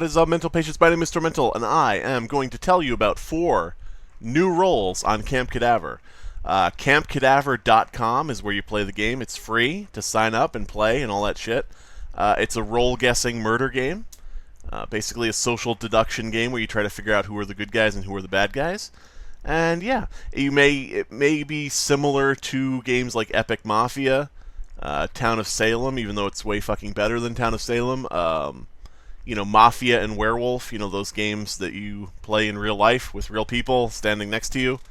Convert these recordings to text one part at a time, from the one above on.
What is up, mental patients? My name is Tormental, and I am going to tell you about 4 new roles on Camp Cadaver. CampCadaver.com is where you play the game. It's free to sign up and play and all that shit. It's a role-guessing murder game. Basically a social deduction game where you try to figure out who are the good guys and who are the bad guys. And yeah, it may be similar to games like Epic Mafia, Town of Salem, even though it's way fucking better than Town of Salem. You know, Mafia and Werewolf, you know, those games that you play in real life with real people standing next to you.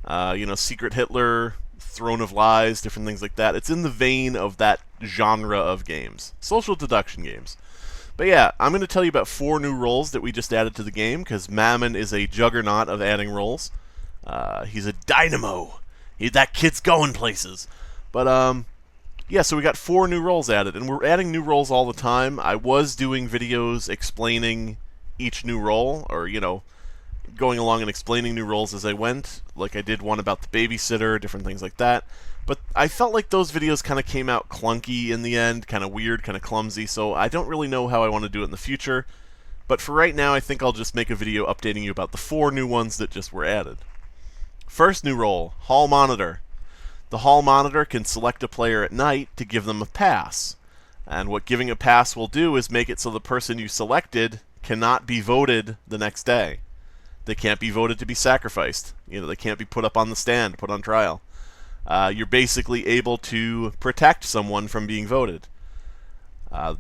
You know, Secret Hitler, Throne of Lies, different things like that. It's in the vein of that genre of games. Social deduction games. But yeah, I'm going to tell you about 4 new roles that we just added to the game, because Mammon is a juggernaut of adding roles. He's a dynamo. That kid's going places. But, yeah, so we got 4 new roles added, and we're adding new roles all the time. I was doing videos explaining each new role, or, you know, going along and explaining new roles as I went, like I did one about the babysitter, different things like that. But I felt like those videos kind of came out clunky in the end, kind of weird, kind of clumsy, so I don't really know how I want to do it in the future. But for right now, I think I'll just make a video updating you about the 4 new ones that just were added. First new role, Hall Monitor. The Hall Monitor can select a player at night to give them a pass. And what giving a pass will do is make it so the person you selected cannot be voted the next day. They can't be voted to be sacrificed. You know, they can't be put up on the stand, put on trial. You're basically able to protect someone from being voted.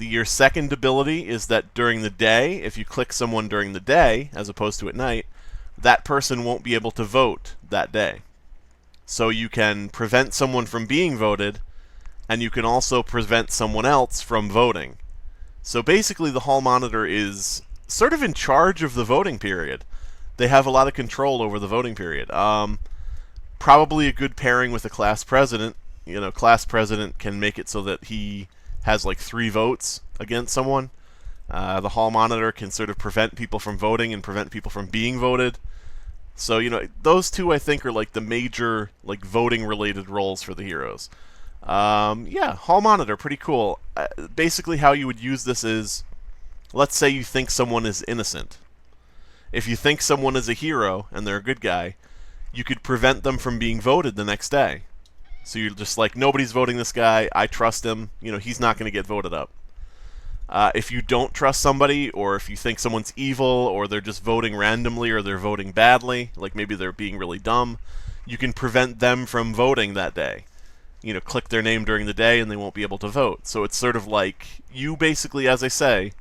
Your second ability is that during the day, if you click someone during the day, as opposed to at night, that person won't be able to vote that day. So you can prevent someone from being voted, and you can also prevent someone else from voting. So basically the Hall Monitor is sort of in charge of the voting period. They have a lot of control over the voting period. Probably a good pairing with a class president. You know, class president can make it so that he has like 3 votes against someone. The Hall Monitor can sort of prevent people from voting and prevent people from being voted. So, you know, those 2 I think are like the major like voting related roles for the heroes. Yeah, Hall Monitor, pretty cool. Basically how you would use this is, let's say you think someone is innocent. If you think someone is a hero and they're a good guy, you could prevent them from being voted the next day. So you're just like, nobody's voting this guy, I trust him, you know, he's not going to get voted up. If you don't trust somebody, or if you think someone's evil, or they're just voting randomly, or they're voting badly, like maybe they're being really dumb, you can prevent them from voting that day. You know, click their name during the day and they won't be able to vote. So it's sort of like, you basically, as I say,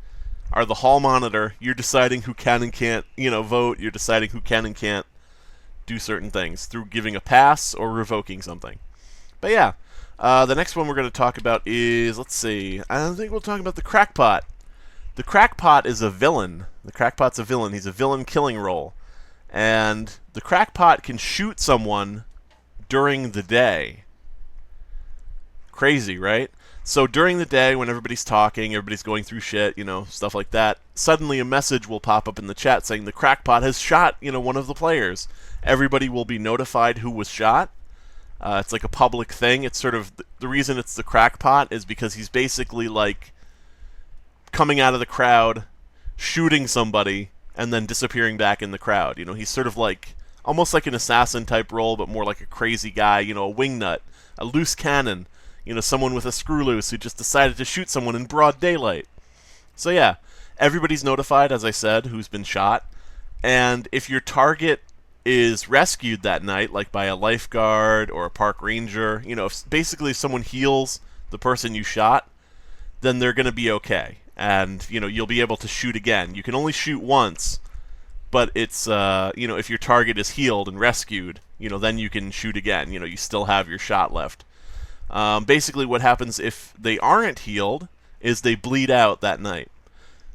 are the Hall Monitor. You're deciding who can and can't, you know, vote. You're deciding who can and can't do certain things through giving a pass or revoking something. But yeah, the next one we're going to talk about is, let's see, I think we'll talk about the Crackpot. The Crackpot is a villain. The Crackpot's a villain. He's a villain killing role. And the Crackpot can shoot someone during the day. Crazy, right? So during the day, when everybody's talking, everybody's going through shit, you know, stuff like that, suddenly a message will pop up in the chat saying the Crackpot has shot, you know, one of the players. Everybody will be notified who was shot. It's like a public thing. It's sort of, the reason it's the Crackpot is because he's basically like coming out of the crowd, shooting somebody, and then disappearing back in the crowd. You know, he's sort of like, almost like an assassin type role, but more like a crazy guy, you know, a wingnut, a loose cannon. You know, someone with a screw loose who just decided to shoot someone in broad daylight. So yeah, everybody's notified, as I said, who's been shot. And if your target is rescued that night, like by a lifeguard or a park ranger, you know, basically if someone heals the person you shot, then they're going to be okay. And, you know, you'll be able to shoot again. You can only shoot once, but it's, you know, if your target is healed and rescued, you know, then you can shoot again. You know, you still have your shot left. Basically what happens if they aren't healed is they bleed out that night.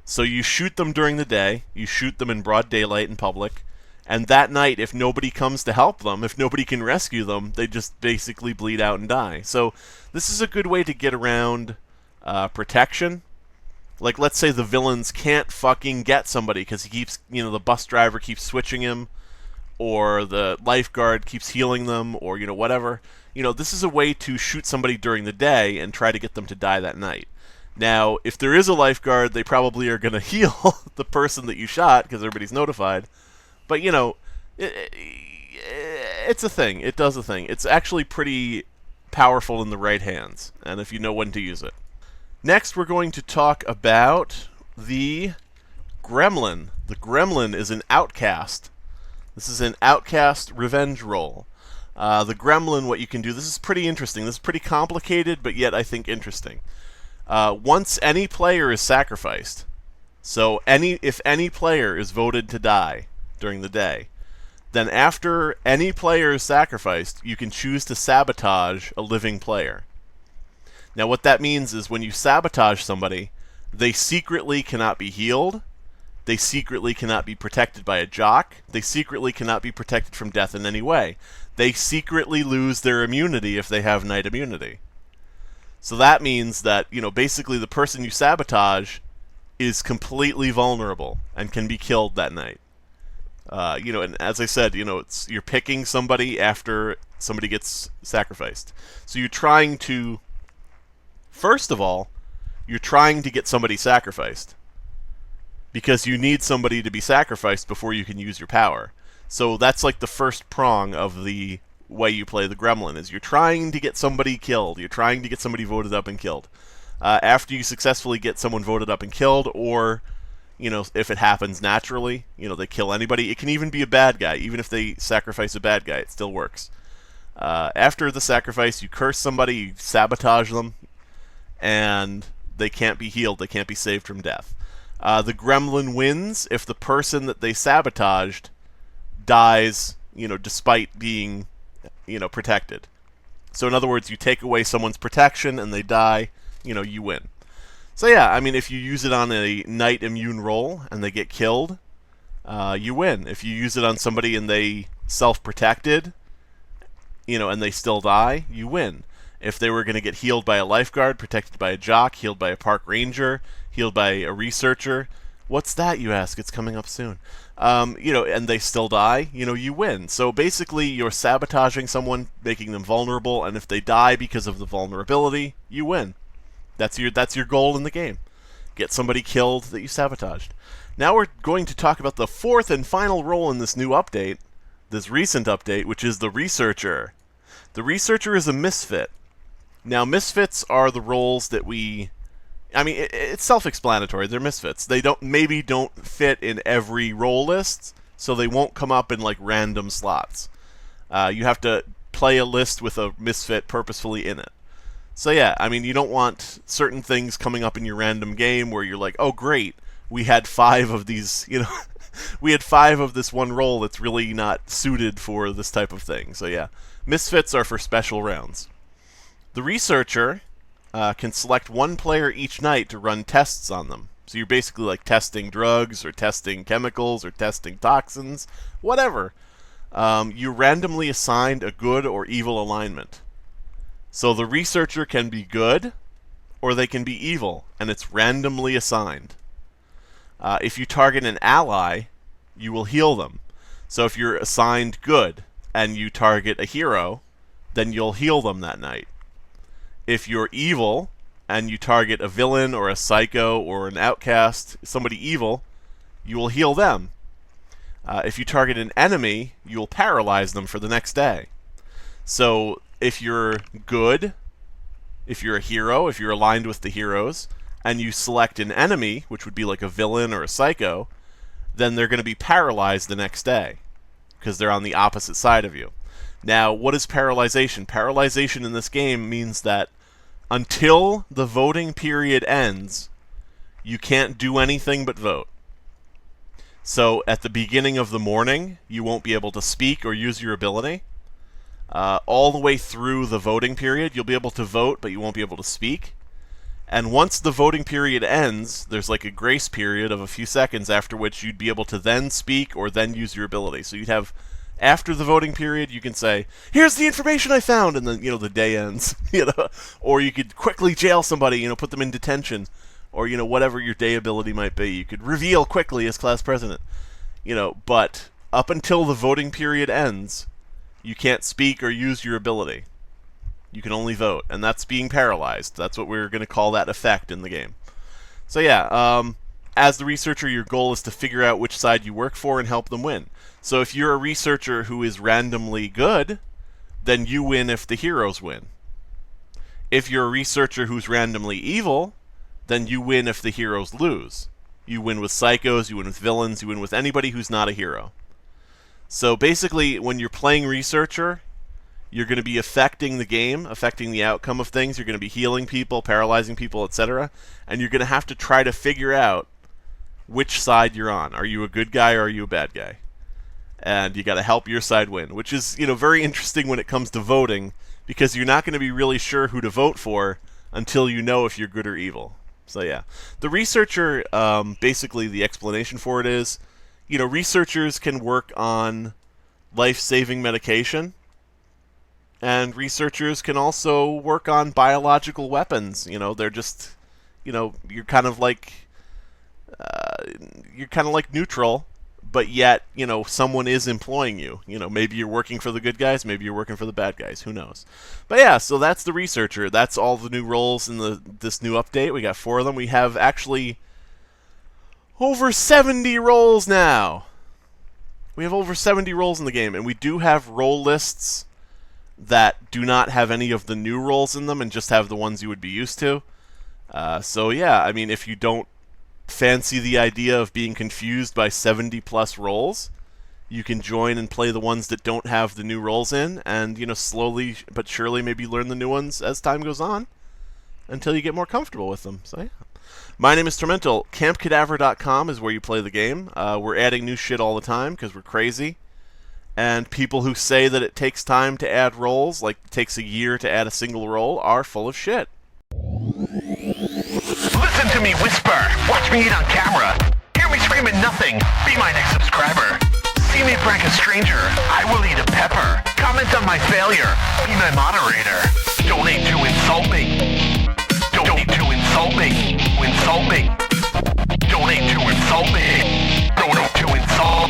So you shoot them during the day, you shoot them in broad daylight in public, and that night, if nobody comes to help them, if nobody can rescue them, they just basically bleed out and die. So this is a good way to get around protection. Like, let's say the villains can't fucking get somebody because he keeps, you know, the bus driver keeps switching him, or the lifeguard keeps healing them, or, you know, whatever. You know, this is a way to shoot somebody during the day and try to get them to die that night. Now, if there is a lifeguard, they probably are going to heal the person that you shot because everybody's notified. But, you know, it's a thing. It does a thing. It's actually pretty powerful in the right hands, and if you know when to use it. Next, we're going to talk about the Gremlin. The Gremlin is an outcast. This is an outcast revenge roll. The Gremlin, what you can do, this is pretty interesting. This is pretty complicated, but yet I think interesting. Once any player is sacrificed, so if any player is voted to die during the day, then after any player is sacrificed, you can choose to sabotage a living player. Now what that means is when you sabotage somebody, they secretly cannot be healed, they secretly cannot be protected by a jock, they secretly cannot be protected from death in any way. They secretly lose their immunity if they have night immunity. So that means that, you know, basically the person you sabotage is completely vulnerable and can be killed that night. You know, and as I said, you know, you're picking somebody after somebody gets sacrificed. So you're trying to, first of all, you're trying to get somebody sacrificed because you need somebody to be sacrificed before you can use your power. So that's like the first prong of the way you play the Gremlin, is you're trying to get somebody killed. You're trying to get somebody voted up and killed. After you successfully get someone voted up and killed, or, you know, if it happens naturally, you know, they kill anybody. It can even be a bad guy. Even if they sacrifice a bad guy, it still works. After the sacrifice, you curse somebody, you sabotage them, and they can't be healed. They can't be saved from death. The Gremlin wins if the person that they sabotaged dies, you know, despite being, you know, protected. So in other words, you take away someone's protection and they die, you know, you win. So yeah, I mean, if you use it on a night immune roll and they get killed, you win. If you use it on somebody and they self-protected, you know, and they still die, you win. If they were going to get healed by a lifeguard, protected by a jock, healed by a park ranger, healed by a researcher, what's that, you ask? It's coming up soon. You know, and they still die, you know, you win. So basically, you're sabotaging someone, making them vulnerable, and if they die because of the vulnerability, you win. That's your goal in the game. Get somebody killed that you sabotaged. Now we're going to talk about the fourth and final role in this new update, this recent update, which is the Researcher. The Researcher is a misfit. Now, misfits are the roles that I mean, it's self-explanatory. They're misfits. They maybe don't fit in every role list, so they won't come up in like random slots. You have to play a list with a misfit purposefully in it. So yeah, I mean, you don't want certain things coming up in your random game where you're like, oh great, we had 5 of these, you know, we had 5 of this one role that's really not suited for this type of thing. So yeah, misfits are for special rounds. The Researcher can select one player each night to run tests on them. So you're basically like testing drugs or testing chemicals or testing toxins, whatever. You randomly assigned a good or evil alignment. So the Researcher can be good or they can be evil, and it's randomly assigned. If you target an ally, you will heal them. So if you're assigned good and you target a hero, then you'll heal them that night. If you're evil and you target a villain or a psycho or an outcast, somebody evil, you will heal them. If you target an enemy, you will paralyze them for the next day. So if you're good, if you're a hero, if you're aligned with the heroes, and you select an enemy, which would be like a villain or a psycho, then they're going to be paralyzed the next day because they're on the opposite side of you. Now, what is paralyzation? Paralyzation in this game means that until the voting period ends, you can't do anything but vote. So at the beginning of the morning, you won't be able to speak or use your ability. All the way through the voting period, you'll be able to vote, but you won't be able to speak. And once the voting period ends, there's like a grace period of a few seconds after which you'd be able to then speak or then use your ability. So you'd have, after the voting period, you can say, here's the information I found, and then, you know, the day ends, you know. Or you could quickly jail somebody, you know, put them in detention, or, you know, whatever your day ability might be. You could reveal quickly as class president, you know, but up until the voting period ends, you can't speak or use your ability. You can only vote, and that's being paralyzed. That's what we're going to call that effect in the game. So yeah, as the researcher, your goal is to figure out which side you work for and help them win. So if you're a researcher who is randomly good, then you win if the heroes win. If you're a researcher who's randomly evil, then you win if the heroes lose. You win with psychos, you win with villains, you win with anybody who's not a hero. So basically, when you're playing researcher, you're going to be affecting the game, affecting the outcome of things. You're going to be healing people, paralyzing people, etc. And you're going to have to try to figure out which side you're on. Are you a good guy or are you a bad guy? And you got to help your side win, which is, very interesting when it comes to voting, because you're not going to be really sure who to vote for until you know if you're good or evil. So yeah, the researcher, basically the explanation for it is, researchers can work on life-saving medication. And researchers can also work on biological weapons. They're just, you're kind of like neutral, but yet, someone is employing you. Maybe you're working for the good guys, maybe you're working for the bad guys. Who knows? But yeah, so that's the researcher. That's all the new roles in this new update. We got 4 of them. We have actually over 70 roles now. We have over 70 roles in the game, and we do have role lists that do not have any of the new roles in them and just have the ones you would be used to. So yeah, I mean, if you don't fancy the idea of being confused by 70 plus roles, you can join and play the ones that don't have the new roles in, and slowly but surely maybe learn the new ones as time goes on until you get more comfortable with them. So yeah. My name is Tormental. CampCadaver.com is where you play the game. We're adding new shit all the time because we're crazy. And people who say that it takes time to add roles, like it takes a year to add a single role, are full of shit. Listen to me whisper. Watch me eat on camera. Hear me screaming nothing. Be my next subscriber. See me prank a stranger. I will eat a pepper. Comment on my failure. Be my moderator. Donate to insult me. Donate to insult me. Insult me. Donate to insult me. Donate to insult me.